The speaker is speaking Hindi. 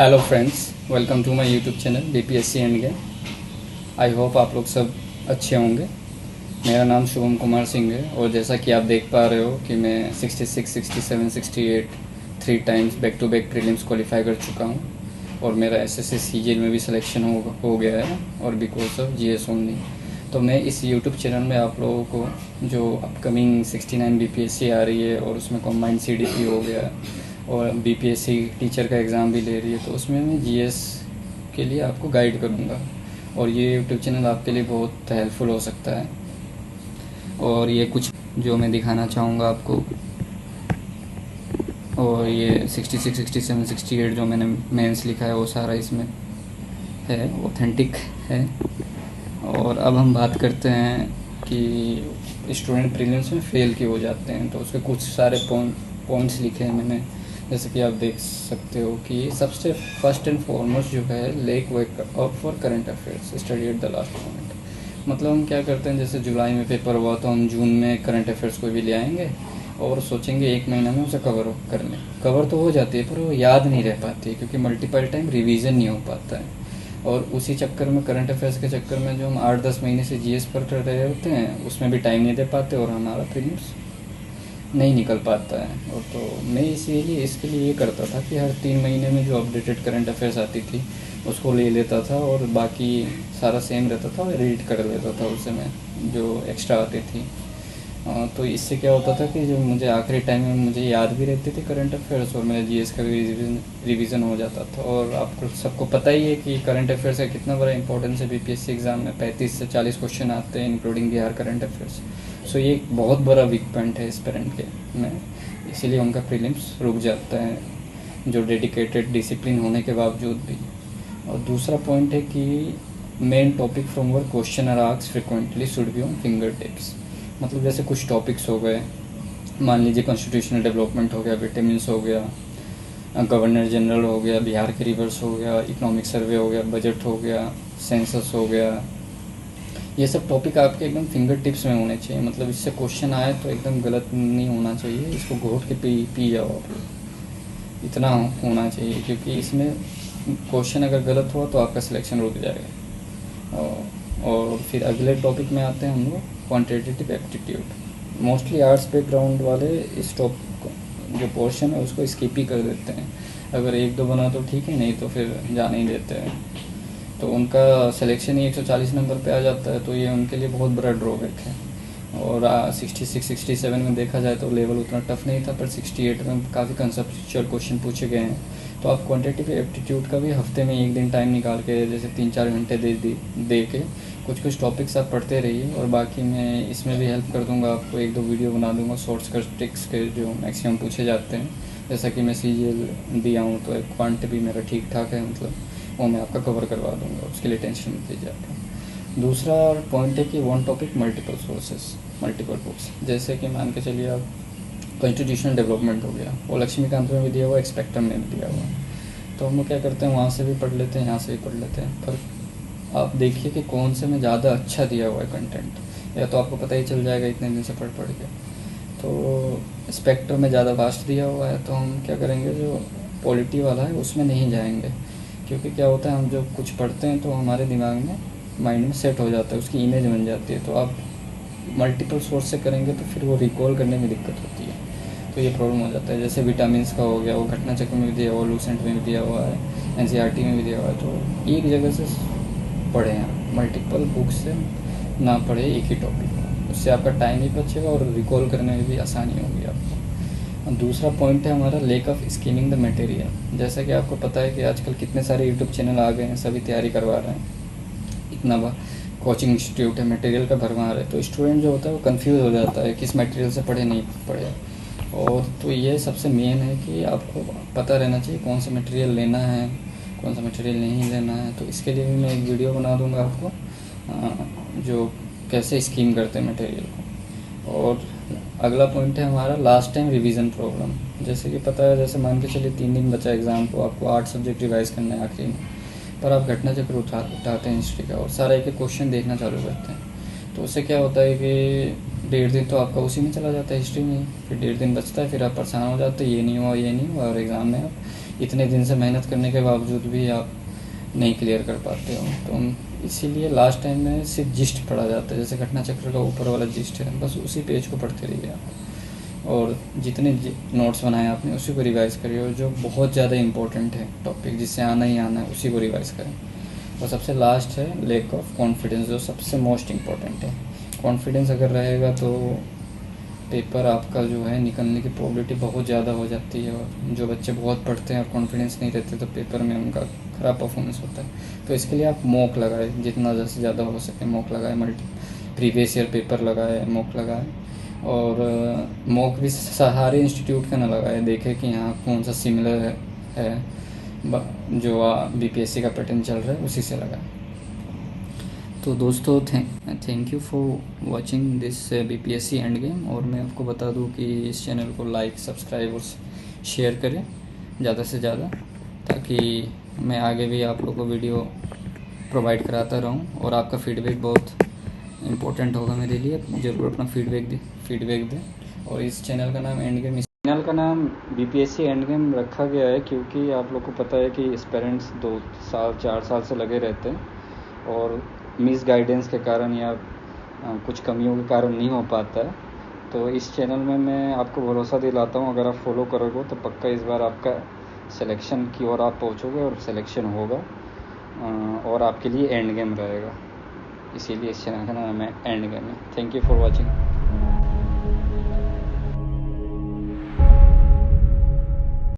Hello friends, welcome to my YouTube channel BPSC and game. I hope आप लोग सब अच्छे होंगे। मेरा नाम शुभम कुमार सिंह है और जैसा कि आप देख पा रहे हो कि मैं 66, 67, 68 3 times back to back prelims qualify कर चुका हूँ और मेरा एसएससी सीजीएल में भी सिलेक्शन हो गया है और बिकॉज ऑफ जीएस ओनली। तो मैं इस यूट्यूब चैनल में आप लोगों को जो अपकमिंग 69 बीपीएससी आ रही है और उसमें कॉम्बाइंड सीडीपी हो गया और बीपीएससी टीचर का एग्ज़ाम भी ले रही है, तो उसमें मैं जीएस के लिए आपको गाइड करूँगा और ये यूट्यूब चैनल आपके लिए बहुत हेल्पफुल हो सकता है। और ये कुछ जो मैं दिखाना चाहूँगा आपको, और ये 66, 67, 68 जो मैंने मेंस लिखा है वो सारा इसमें है, ऑथेंटिक है। और अब हम बात करते हैं कि स्टूडेंट प्रीलिम्स में फ़ेल क्यों हो जाते हैं, तो उसके कुछ सारे पॉइंट्स लिखे हैं मैंने, जैसे कि आप देख सकते हो कि सबसे फर्स्ट एंड फॉरमोस्ट जो है lake wake up for current affairs, study at the last moment. मतलब हम क्या करते हैं, जैसे जुलाई में पेपर हुआ तो हम जून में करंट अफेयर्स को भी ले आएंगे और सोचेंगे एक महीना में उसे कवर कर लें। कवर तो हो जाती है पर वो याद नहीं रह पाती है क्योंकि मल्टीपल टाइम रिवीजन नहीं हो पाता है। और उसी चक्कर में, करंट अफेयर्स के चक्कर में जो हम 8-10 महीने से जीएस पर रहे होते हैं उसमें भी टाइम नहीं दे पाते और हमारा प्रीलिम्स नहीं निकल पाता है। और तो मैं इसीलिए इसके लिए ये करता था कि हर 3 महीने में जो अपडेटेड करंट अफेयर्स आती थी उसको ले लेता था और बाकी सारा सेम रहता था और रीड कर लेता था उसे मैं, जो एक्स्ट्रा आती थी। तो इससे क्या होता था कि जो मुझे आखिरी टाइम में मुझे याद भी रहती थी करंट अफेयर्स और मेरा जीएस का भी रिवीजन हो जाता था। और आपको सबको पता ही है कि करंट अफेयर्स का कितना बड़ा इंपॉर्टेंस है। बीपीएससी एग्ज़ाम में 35 से 40 क्वेश्चन आते हैं इंक्लूडिंग बिहार करंट अफेयर्स। सो ये एक बहुत बड़ा वीक पॉइंट है एस्पिरेंट के में, इसीलिए उनका प्रीलिम्स रुक जाता है, जो डेडिकेटेड डिसिप्लिन होने के बावजूद भी। और दूसरा पॉइंट है कि main topic from where question are asked frequently should be on finger tips. मतलब जैसे कुछ टॉपिक्स हो गए, मान लीजिए कॉन्स्टिट्यूशनल डेवलपमेंट हो गया, विटामिन्स हो गया, गवर्नर जनरल हो गया, बिहार के रिवर्स हो गया, इकोनॉमिक सर्वे हो गया, बजट हो गया, सेंसस हो गया, ये सब टॉपिक आपके एकदम फिंगर टिप्स में होने चाहिए। मतलब इससे क्वेश्चन आए तो एकदम गलत नहीं होना चाहिए, इसको घोट के पी जाओ आप, इतना होना चाहिए क्योंकि इसमें क्वेश्चन अगर गलत हुआ तो आपका सिलेक्शन रुक जाएगा। और फिर अगले टॉपिक में आते हैं हम लोग quantitative aptitude. Mostly arts background वाले इस टॉपिक जो पोर्शन है उसको स्किप ही कर देते हैं। अगर 1-2 बना तो ठीक है, नहीं तो फिर जाने ही देते हैं, तो उनका सिलेक्शन ही 140 नंबर पे आ जाता है। तो ये उनके लिए बहुत बड़ा ड्रॉबैक है। और 66, 67 में देखा जाए तो लेवल उतना टफ नहीं था, पर 68 में काफ़ी कंसेप्चुअल क्वेश्चन पूछे गए हैं। तो आप क्वांटिटेटिव एप्टीट्यूड का भी हफ्ते में 1 दिन टाइम निकाल के, जैसे 3-4 घंटे दे के कुछ टॉपिक्स आप पढ़ते रहिए। और बाकी मैं इसमें भी हेल्प कर दूंगा आपको, 1-2 वीडियो बना दूंगा शॉर्ट्स कर ट्रिक्स के जो मैक्सिमम पूछे जाते हैं। जैसा कि मैं सीजीएल दिया हूँ तो एक क्वांट भी मेरा ठीक ठाक है, मतलब वो मैं आपका कवर करवा दूंगा, उसके लिए टेंशन मत लीजिए आप। दूसरा पॉइंट है कि one topic multiple sources, multiple books. जैसे कि मान के चलिए आप कॉन्स्टिट्यूशनल डेवलपमेंट हो गया, वो लक्ष्मीकांत में भी दिया हुआ, एक्सपेक्टम में भी दिया हुआ, तो हम लोग क्या करते हैं वहाँ से भी पढ़ लेते हैं, यहाँ से भी पढ़ लेते हैं। पर आप देखिए कि कौन से में ज़्यादा अच्छा दिया हुआ है कंटेंट, या तो आपको पता ही चल जाएगा इतने दिन से पढ़ के। तो स्पेक्ट्रम में ज़्यादा वास्ट दिया हुआ है तो हम क्या करेंगे, जो पॉलिटी वाला है उसमें नहीं जाएंगे, क्योंकि क्या होता है हम जो कुछ पढ़ते हैं तो हमारे दिमाग में, माइंड में सेट हो जाता है, उसकी इमेज बन जाती है। तो आप मल्टीपल सोर्स से करेंगे तो फिर वो रिकॉल करने में दिक्कत होती है, तो ये प्रॉब्लम हो जाता है। जैसे विटामिन्स का हो गया, वो घटना चक्र में भी दिया हुआ, लूसेंट में भी दिया हुआ है, एनसीईआरटी में भी दिया हुआ है। तो एक जगह से पढ़ें आप, मल्टीपल बुक से ना पढ़े एक ही टॉपिक को, उससे आपका टाइम भी बचेगा और रिकॉल करने में भी आसानी होगी आपको। और दूसरा पॉइंट है हमारा lack of skimming the material. जैसा कि आपको पता है कि आजकल कितने सारे यूट्यूब चैनल आ गए हैं, सभी तैयारी करवा रहे हैं, इतना कोचिंग इंस्टीट्यूट है, मटेरियल का भरमार है। तो स्टूडेंट जो होता है वो कंफ्यूज हो जाता है किस मटेरियल से पढ़े नहीं पढ़े। और तो ये सबसे मेन है कि आपको पता रहना चाहिए कौन सा मटेरियल लेना है, कौन सा मटेरियल नहीं लेना है। तो इसके लिए भी मैं एक वीडियो बना दूंगा आपको, जो कैसे स्कीम करते हैं मटेरियल को। और अगला पॉइंट है हमारा लास्ट टाइम रिवीजन प्रॉब्लम। जैसे कि पता है, जैसे मान के चलिए 3 दिन बचा एग्ज़ाम को, आपको 8 सब्जेक्ट रिवाइज करना है आखिरी में, पर आप घटना चक्र उठाते हैं हिस्ट्री का और सारा एक क्वेश्चन देखना चालू करते हैं। तो उससे क्या होता है कि 1.5 दिन तो आपका उसी में चला जाता है, हिस्ट्री में। फिर 1.5 दिन बचता है, फिर आप परेशान हो जाते हैं, ये नहीं हुआ ये नहीं हुआ, और एग्ज़ाम में आप इतने दिन से मेहनत करने के बावजूद भी आप नहीं क्लियर कर पाते हो। तो इसीलिए लास्ट टाइम में सिर्फ जिस्ट पढ़ा जाता है, जैसे घटना चक्र का ऊपर वाला जिस्ट है, बस उसी पेज को पढ़ते रहिए आप, और जितने नोट्स बनाए आपने उसी को रिवाइज़ करिए, और जो बहुत ज़्यादा इंपॉर्टेंट है टॉपिक जिससे आना ही आना है उसी को रिवाइज़ करें। और सबसे लास्ट है लैक ऑफ कॉन्फिडेंस, जो सबसे मोस्ट इम्पॉर्टेंट है। कॉन्फिडेंस अगर रहेगा तो पेपर आपका जो है निकलने की प्रोबेबिलिटी बहुत ज़्यादा हो जाती है। और जो बच्चे बहुत पढ़ते हैं और कॉन्फिडेंस नहीं रहते तो पेपर में उनका ख़राब परफॉर्मेंस होता है। तो इसके लिए आप मॉक लगाए, जितना ज़्यादा से ज़्यादा हो सके मॉक लगाए, प्रीवियस ईयर पेपर लगाए, मॉक लगाए। और मॉक भी सारे इंस्टीट्यूट का ना लगाए, देखें कि यहाँ कौन सा सिमिलर है जो बीपीएससी का पैटर्न चल रहा है उसी से लगाए। तो दोस्तों thank you for watching this BPSC and game. और मैं आपको बता दूं कि इस चैनल को लाइक, सब्सक्राइब और शेयर करें ज़्यादा से ज़्यादा, ताकि मैं आगे भी आप लोगों को वीडियो प्रोवाइड कराता रहूं। और आपका फीडबैक बहुत इम्पोर्टेंट होगा मेरे लिए, ज़रूर अपना फीडबैक दें। और इस चैनल का नाम एंड गेम, इस चैनल का नाम बीपीएससी एंड गेम रखा गया है क्योंकि आप लोग को पता है कि एस्पिरेंट्स 2 साल 4 साल से लगे रहते हैं और मिस गाइडेंस के कारण या कुछ कमियों के कारण नहीं हो पाता है। तो इस चैनल में मैं आपको भरोसा दिलाता हूँ, अगर आप फॉलो करोगे तो पक्का इस बार आपका सिलेक्शन की ओर आप पहुँचोगे और सिलेक्शन होगा, और आपके लिए एंड गेम रहेगा। इसीलिए इस चैनल का नाम है एंड गेम है। Thank you for watching.